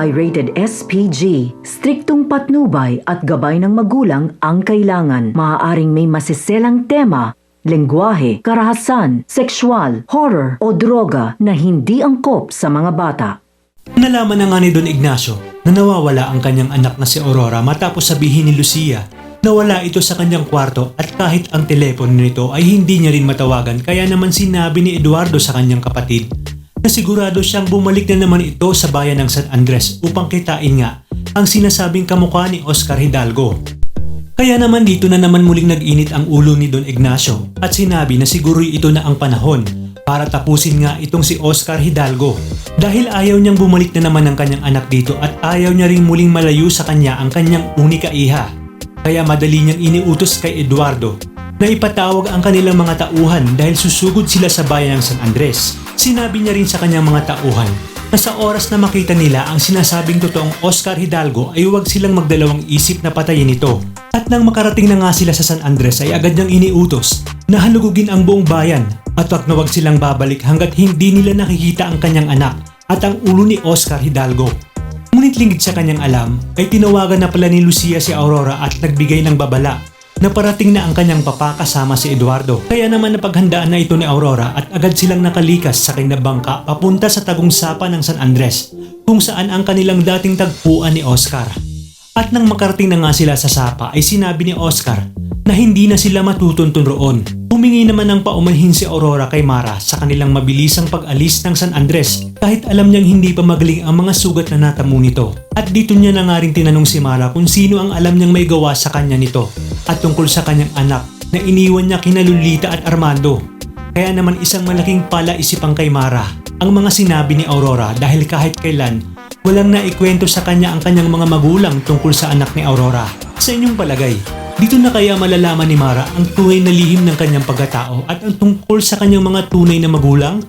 ay rated SPG. Striktong patnubay at gabay ng magulang ang kailangan. Maaaring may masiselang tema, lengguwahe, karahasan, sexual, horror o droga na hindi angkop sa mga bata. Nalaman na nga ni Don Ignacio na nawawala ang kanyang anak na si Aurora matapos sabihin ni Lucia na wala ito sa kanyang kwarto at kahit ang telepono nito ay hindi niya rin matawagan, kaya naman sinabi ni Eduardo sa kanyang kapatid na sigurado siyang bumalik na naman ito sa bayan ng San Andres upang kitain nga ang sinasabing kamukha ni Oscar Hidalgo. Kaya naman dito na naman muling nag-init ang ulo ni Don Ignacio at sinabi na siguro ito na ang panahon para tapusin nga itong si Oscar Hidalgo dahil ayaw niyang bumalik na naman ang kanyang anak dito at ayaw niya ring muling malayo sa kanya ang kanyang unika iha. Kaya madali niyang iniutos kay Eduardo na ipatawag ang kanilang mga tauhan dahil susugod sila sa bayan ng San Andres. Sinabi niya rin sa kanyang mga tauhan na sa oras na makita nila ang sinasabing totoong Oscar Hidalgo ay huwag silang magdalawang isip na patayin ito. At nang makarating na nga sila sa San Andres ay agad niyang iniutos na halugugin ang buong bayan at wag na wag silang babalik hanggat hindi nila nakikita ang kanyang anak at ang ulo ni Oscar Hidalgo. Ngunit lingid sa kanyang alam ay tinawagan na pala ni Lucia si Aurora at nagbigay ng babala na parating na ang kanyang papa kasama si Eduardo. Kaya naman napaghandaan na ito ni Aurora at agad silang nakalikas sa kanyang bangka papunta sa tagong sapa ng San Andres kung saan ang kanilang dating tagpuan ni Oscar. At nang makarating na nga sila sa sapa ay sinabi ni Oscar na hindi na sila matutuntun roon. Humingi naman ng paumanhin si Aurora kay Mara sa kanilang mabilisang pag-alis ng San Andres kahit alam niyang hindi pa magaling ang mga sugat na natamo nito. At dito niya na nga rin tinanong si Mara kung sino ang alam niyang may gawa sa kanya nito at tungkol sa kanyang anak na iniwan niya kina Lolita at Armando. Kaya naman isang malaking palaisip ang kay Mara ang mga sinabi ni Aurora dahil kahit kailan walang naikwento sa kanya ang kanyang mga magulang tungkol sa anak ni Aurora. Sa inyong palagay, dito na kaya malalaman ni Mara ang tunay na lihim ng kanyang pagkatao at ang tungkol sa kanyang mga tunay na magulang?